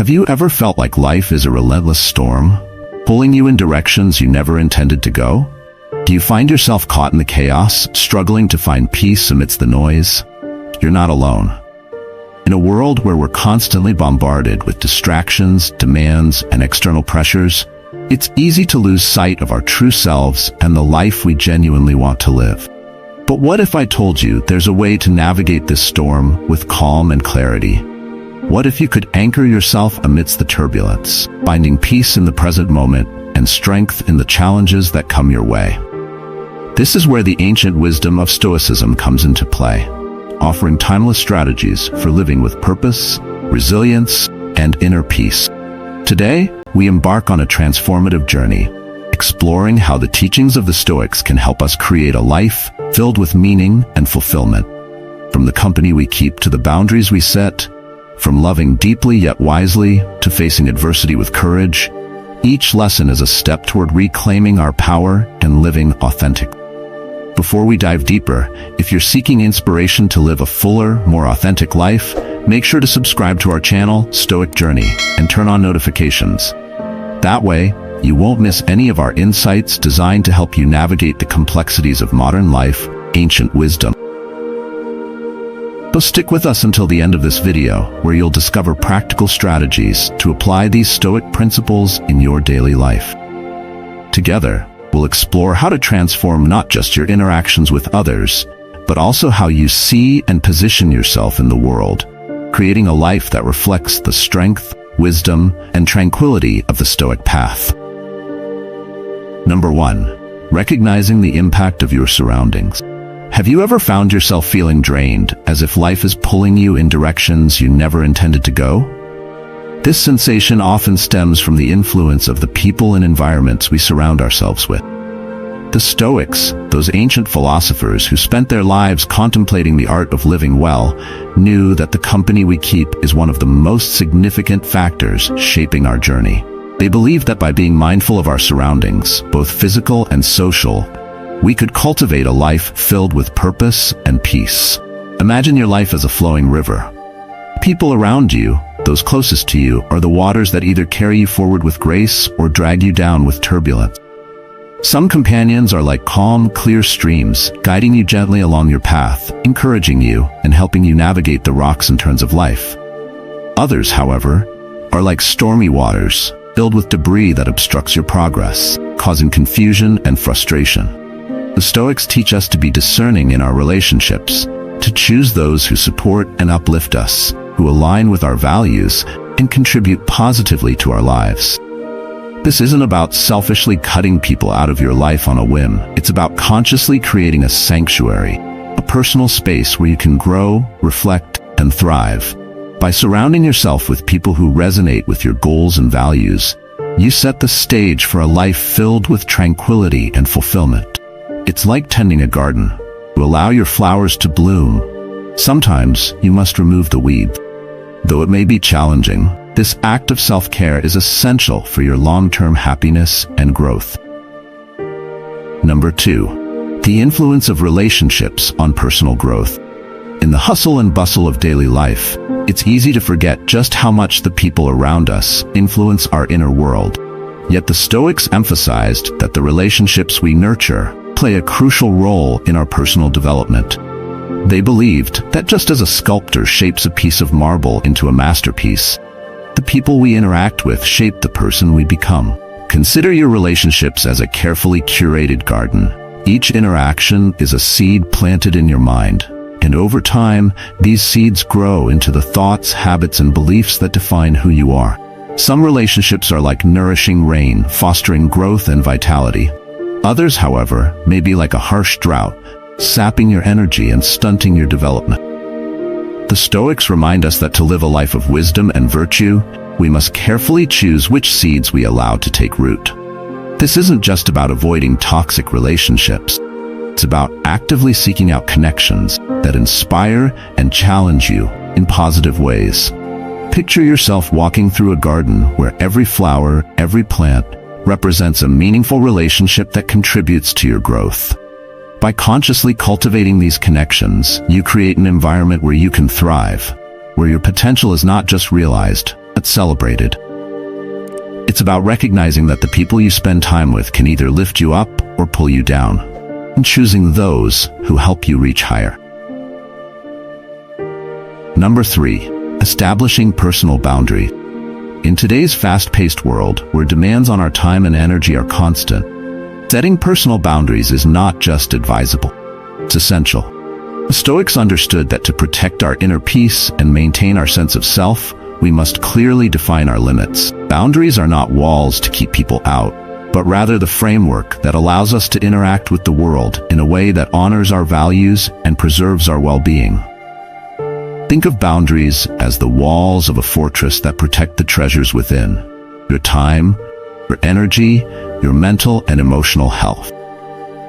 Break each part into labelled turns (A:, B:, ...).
A: Have you ever felt like life is a relentless storm, pulling you in directions you never intended to go? Do you find yourself caught in the chaos, struggling to find peace amidst the noise? You're not alone. In a world where we're constantly bombarded with distractions, demands, and external pressures, it's easy to lose sight of our true selves and the life we genuinely want to live. But what if I told you there's a way to navigate this storm with calm and clarity? What if you could anchor yourself amidst the turbulence, finding peace in the present moment and strength in the challenges that come your way? This is where the ancient wisdom of Stoicism comes into play, offering timeless strategies for living with purpose, resilience, and inner peace. Today, we embark on a transformative journey, exploring how the teachings of the Stoics can help us create a life filled with meaning and fulfillment. From the company we keep to the boundaries we set, from loving deeply yet wisely to facing adversity with courage, each lesson is a step toward reclaiming our power and living authentically. Before we dive deeper, if you're seeking inspiration to live a fuller, more authentic life, make sure to subscribe to our channel, Stoic Journey, and turn on notifications. That way, you won't miss any of our insights designed to help you navigate the complexities of modern life, ancient wisdom. So stick with us until the end of this video, where you'll discover practical strategies to apply these Stoic principles in your daily life. Together, we'll explore how to transform not just your interactions with others, but also how you see and position yourself in the world, creating a life that reflects the strength, wisdom, and tranquility of the Stoic path. Number 1. Recognizing the impact of your surroundings. Have you ever found yourself feeling drained, as if life is pulling you in directions you never intended to go? This sensation often stems from the influence of the people and environments we surround ourselves with. The Stoics, those ancient philosophers who spent their lives contemplating the art of living well, knew that the company we keep is one of the most significant factors shaping our journey. They believed that by being mindful of our surroundings, both physical and social, we could cultivate a life filled with purpose and peace. Imagine your life as a flowing river. People around you, those closest to you, are the waters that either carry you forward with grace or drag you down with turbulence. Some companions are like calm, clear streams, guiding you gently along your path, encouraging you, and helping you navigate the rocks and turns of life. Others, however, are like stormy waters, filled with debris that obstructs your progress, causing confusion and frustration. The Stoics teach us to be discerning in our relationships, to choose those who support and uplift us, who align with our values and contribute positively to our lives. This isn't about selfishly cutting people out of your life on a whim. It's about consciously creating a sanctuary, a personal space where you can grow, reflect, and thrive. By surrounding yourself with people who resonate with your goals and values, you set the stage for a life filled with tranquility and fulfillment. It's like tending a garden. To allow your flowers to bloom, sometimes you must remove the weeds. Though it may be challenging, this act of self-care is essential for your long-term happiness and growth. Number 2. The influence of relationships on personal growth. In the hustle and bustle of daily life, it's easy to forget just how much the people around us influence our inner world. Yet the Stoics emphasized that the relationships we nurture play a crucial role in our personal development. They believed that just as a sculptor shapes a piece of marble into a masterpiece, the people we interact with shape the person we become. Consider your relationships as a carefully curated garden. Each interaction is a seed planted in your mind, and over time, these seeds grow into the thoughts, habits, and beliefs that define who you are. Some relationships are like nourishing rain, fostering growth and vitality. Others, however, may be like a harsh drought, sapping your energy and stunting your development. The Stoics remind us that to live a life of wisdom and virtue, we must carefully choose which seeds we allow to take root. This isn't just about avoiding toxic relationships. It's about actively seeking out connections that inspire and challenge you in positive ways. Picture yourself walking through a garden where every flower, every plant, represents a meaningful relationship that contributes to your growth. By consciously cultivating these connections, you create an environment where you can thrive, where your potential is not just realized, but celebrated. It's about recognizing that the people you spend time with can either lift you up or pull you down, and choosing those who help you reach higher. Number 3, establishing personal boundaries. In today's fast-paced world, where demands on our time and energy are constant, setting personal boundaries is not just advisable, it's essential. The Stoics understood that to protect our inner peace and maintain our sense of self, we must clearly define our limits. Boundaries are not walls to keep people out, but rather the framework that allows us to interact with the world in a way that honors our values and preserves our well-being. Think of boundaries as the walls of a fortress that protect the treasures within: your time, your energy, your mental and emotional health.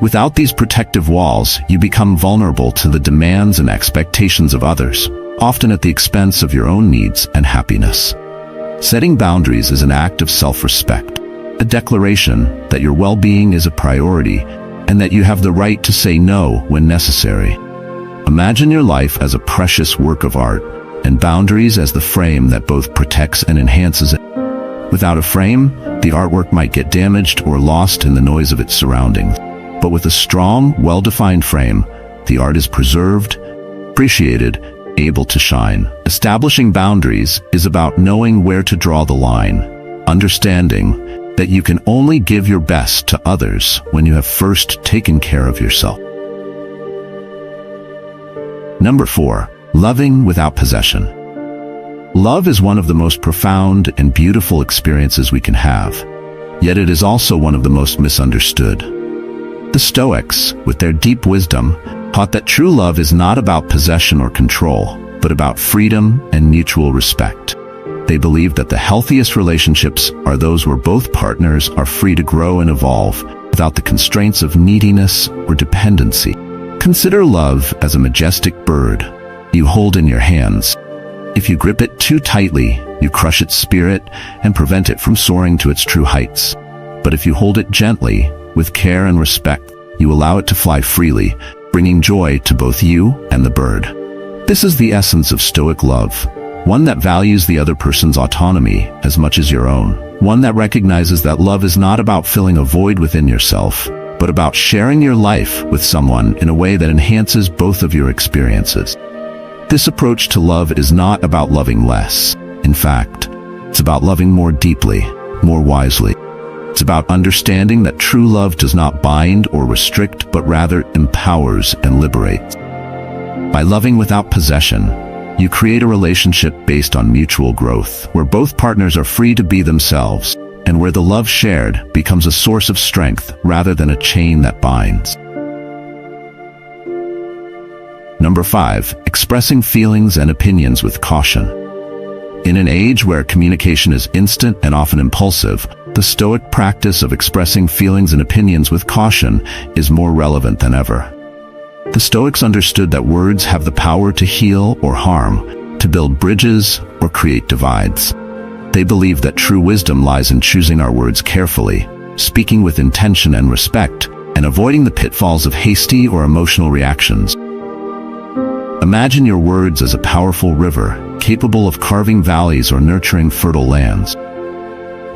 A: Without these protective walls, you become vulnerable to the demands and expectations of others, often at the expense of your own needs and happiness. Setting boundaries is an act of self-respect, a declaration that your well-being is a priority and that you have the right to say no when necessary. Imagine your life as a precious work of art, and boundaries as the frame that both protects and enhances it. Without a frame, the artwork might get damaged or lost in the noise of its surroundings. But with a strong, well-defined frame, the art is preserved, appreciated, able to shine. Establishing boundaries is about knowing where to draw the line, understanding that you can only give your best to others when you have first taken care of yourself. Number 4, loving without possession. Love is one of the most profound and beautiful experiences we can have, yet it is also one of the most misunderstood. The Stoics, with their deep wisdom, taught that true love is not about possession or control, but about freedom and mutual respect. They believed that the healthiest relationships are those where both partners are free to grow and evolve without the constraints of neediness or dependency. Consider love as a majestic bird you hold in your hands. If you grip it too tightly, you crush its spirit and prevent it from soaring to its true heights. But if you hold it gently, with care and respect, you allow it to fly freely, bringing joy to both you and the bird. This is the essence of Stoic love, one that values the other person's autonomy as much as your own, one that recognizes that love is not about filling a void within yourself, but about sharing your life with someone in a way that enhances both of your experiences. This approach to love is not about loving less. In fact, it's about loving more deeply, more wisely. It's about understanding that true love does not bind or restrict, but rather empowers and liberates. By loving without possession, you create a relationship based on mutual growth, where both partners are free to be themselves, and where the love shared becomes a source of strength rather than a chain that binds. Number 5, expressing feelings and opinions with caution. In an age where communication is instant and often impulsive, the Stoic practice of expressing feelings and opinions with caution is more relevant than ever. The Stoics understood that words have the power to heal or harm, to build bridges or create divides. They believed that true wisdom lies in choosing our words carefully, speaking with intention and respect, and avoiding the pitfalls of hasty or emotional reactions. Imagine your words as a powerful river, capable of carving valleys or nurturing fertile lands.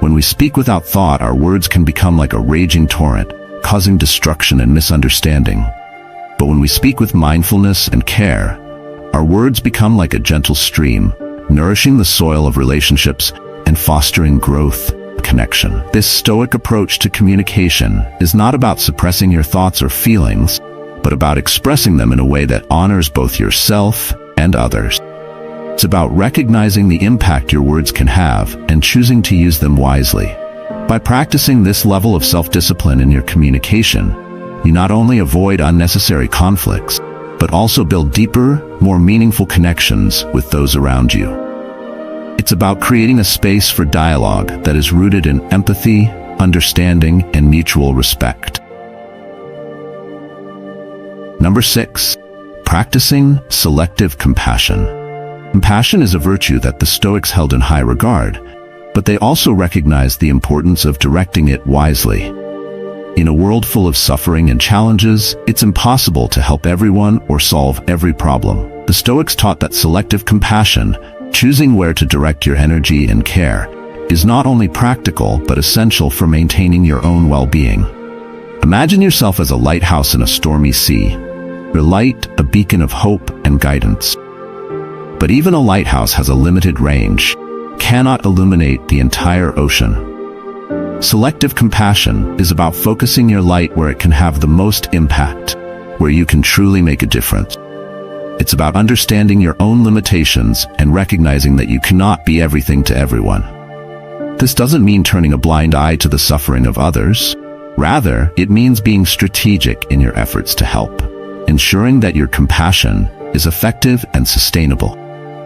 A: When we speak without thought, our words can become like a raging torrent, causing destruction and misunderstanding. But when we speak with mindfulness and care, our words become like a gentle stream, nourishing the soil of relationships and fostering growth, connection. This Stoic approach to communication is not about suppressing your thoughts or feelings, but about expressing them in a way that honors both yourself and others. It's about recognizing the impact your words can have and choosing to use them wisely. By practicing this level of self-discipline in your communication, you not only avoid unnecessary conflicts, but also build deeper, more meaningful connections with those around you. It's about creating a space for dialogue that is rooted in empathy, understanding, and mutual respect. Number 6, practicing selective compassion. Compassion is a virtue that the Stoics held in high regard, but they also recognized the importance of directing it wisely. In a world full of suffering and challenges, it's impossible to help everyone or solve every problem. The Stoics taught that selective compassion Choosing where to direct your energy and care is not only practical but essential for maintaining your own well-being. Imagine yourself as a lighthouse in a stormy sea, your light a beacon of hope and guidance. But even a lighthouse has a limited range, cannot illuminate the entire ocean. Selective compassion is about focusing your light where it can have the most impact, where you can truly make a difference. It's about understanding your own limitations and recognizing that you cannot be everything to everyone. This doesn't mean turning a blind eye to the suffering of others. Rather, it means being strategic in your efforts to help, ensuring that your compassion is effective and sustainable.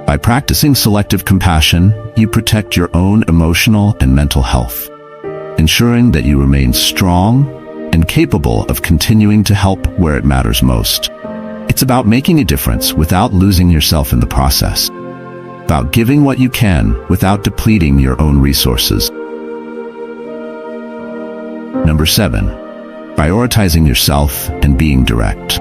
A: By practicing selective compassion, you protect your own emotional and mental health, ensuring that you remain strong and capable of continuing to help where it matters most. It's about making a difference without losing yourself in the process, about giving what you can without depleting your own resources. Number 7, prioritizing yourself and being direct.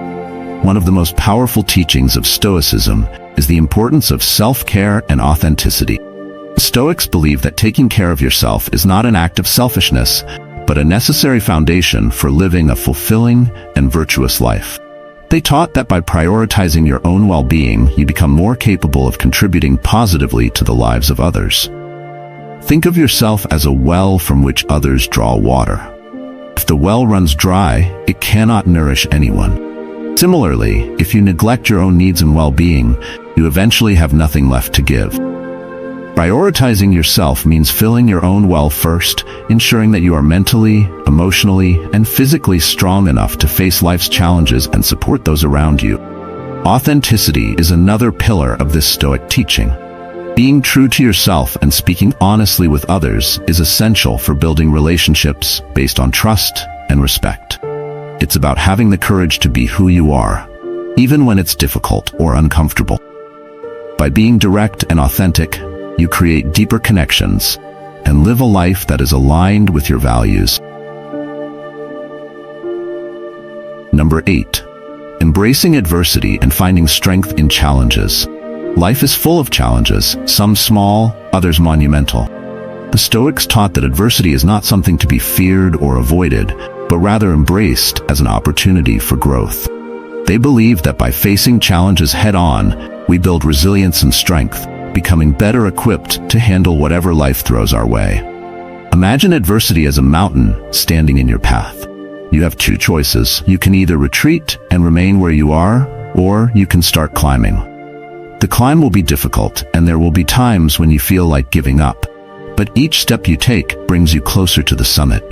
A: One of the most powerful teachings of Stoicism is the importance of self-care and authenticity. Stoics believe that taking care of yourself is not an act of selfishness, but a necessary foundation for living a fulfilling and virtuous life. They taught that by prioritizing your own well-being, you become more capable of contributing positively to the lives of others. Think of yourself as a well from which others draw water. If the well runs dry, it cannot nourish anyone. Similarly, if you neglect your own needs and well-being, you eventually have nothing left to give. Prioritizing yourself means filling your own well first, ensuring that you are mentally, emotionally, and physically strong enough to face life's challenges and support those around you. Authenticity is another pillar of this Stoic teaching. Being true to yourself and speaking honestly with others is essential for building relationships based on trust and respect. It's about having the courage to be who you are, even when it's difficult or uncomfortable. By being direct and authentic, you create deeper connections and live a life that is aligned with your values. Number 8, embracing adversity and finding strength in challenges. Life is full of challenges, some small, others monumental. The Stoics taught that adversity is not something to be feared or avoided, but rather embraced as an opportunity for growth. They believe that by facing challenges head-on, we build resilience and strength, becoming better equipped to handle whatever life throws our way. Imagine adversity as a mountain standing in your path. You have two choices. You can either retreat and remain where you are, or you can start climbing. The climb will be difficult, and there will be times when you feel like giving up. But each step you take brings you closer to the summit.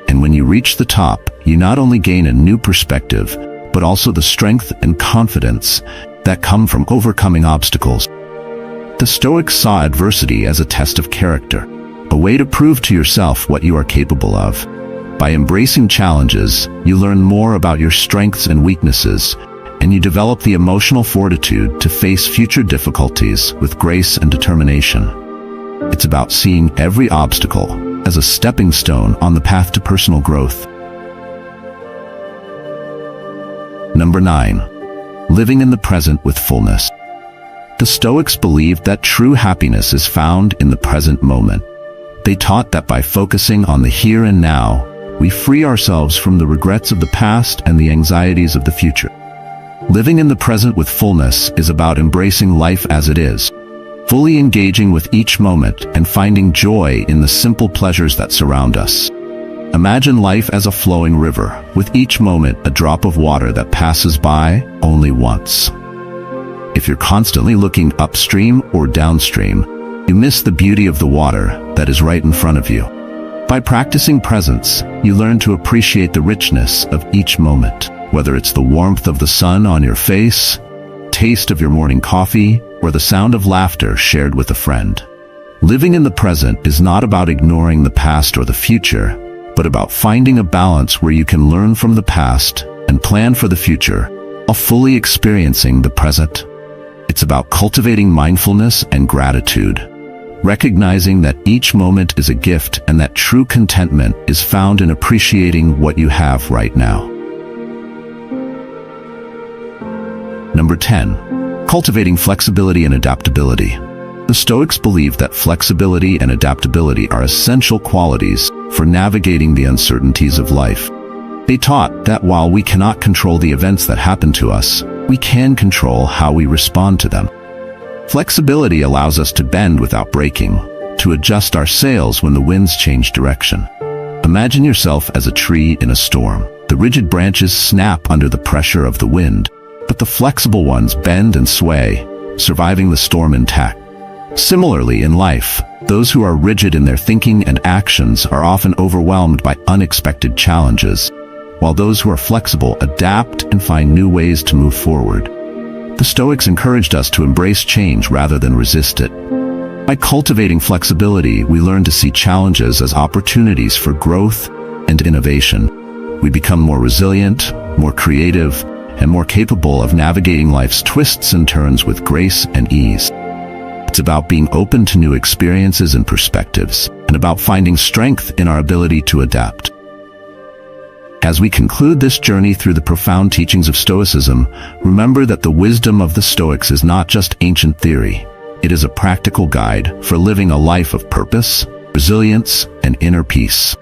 A: And when you reach the top, you not only gain a new perspective, but also the strength and confidence that come from overcoming obstacles. The Stoics saw adversity as a test of character, a way to prove to yourself what you are capable of. By embracing challenges, you learn more about your strengths and weaknesses, and you develop the emotional fortitude to face future difficulties with grace and determination. It's about seeing every obstacle as a stepping stone on the path to personal growth. Number 9, living in the present with fullness. The Stoics believed that true happiness is found in the present moment. They taught that by focusing on the here and now, we free ourselves from the regrets of the past and the anxieties of the future. Living in the present with fullness is about embracing life as it is, fully engaging with each moment and finding joy in the simple pleasures that surround us. Imagine life as a flowing river, with each moment a drop of water that passes by only once. If you're constantly looking upstream or downstream, you miss the beauty of the water that is right in front of you. By practicing presence, you learn to appreciate the richness of each moment, whether it's the warmth of the sun on your face, taste of your morning coffee, or the sound of laughter shared with a friend. Living in the present is not about ignoring the past or the future, but about finding a balance where you can learn from the past and plan for the future, while fully experiencing the present. It's about cultivating mindfulness and gratitude, recognizing that each moment is a gift and that true contentment is found in appreciating what you have right now. Number 10, cultivating flexibility and adaptability. The Stoics believed that flexibility and adaptability are essential qualities for navigating the uncertainties of life. They taught that while we cannot control the events that happen to us, we can control how we respond to them. Flexibility allows us to bend without breaking, to adjust our sails when the winds change direction. Imagine yourself as a tree in a storm. The rigid branches snap under the pressure of the wind, but the flexible ones bend and sway, surviving the storm intact. Similarly, in life, those who are rigid in their thinking and actions are often overwhelmed by unexpected challenges, while those who are flexible adapt and find new ways to move forward. The Stoics encouraged us to embrace change rather than resist it. By cultivating flexibility, we learn to see challenges as opportunities for growth and innovation. We become more resilient, more creative, and more capable of navigating life's twists and turns with grace and ease. It's about being open to new experiences and perspectives, and about finding strength in our ability to adapt. As we conclude this journey through the profound teachings of Stoicism, remember that the wisdom of the Stoics is not just ancient theory. It is a practical guide for living a life of purpose, resilience, and inner peace.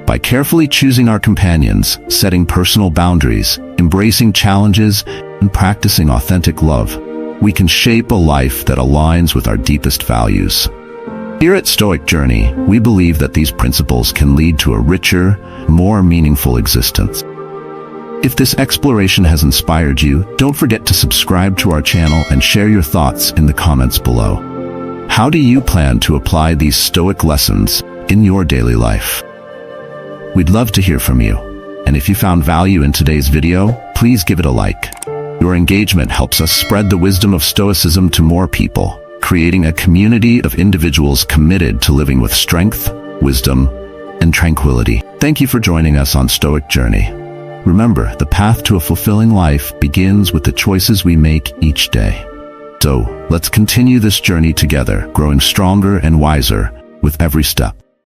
A: By carefully choosing our companions, setting personal boundaries, embracing challenges, and practicing authentic love, we can shape a life that aligns with our deepest values. Here at Stoic Journey, we believe that these principles can lead to a richer, more meaningful existence. If this exploration has inspired you, don't forget to subscribe to our channel and share your thoughts in the comments below. How do you plan to apply these Stoic lessons in your daily life? We'd love to hear from you. And if you found value in today's video, please give it a like. Your engagement helps us spread the wisdom of Stoicism to more people, creating a community of individuals committed to living with strength, wisdom, and tranquility. Thank you for joining us on Stoic Journey. Remember, the path to a fulfilling life begins with the choices we make each day. So, let's continue this journey together, growing stronger and wiser with every step.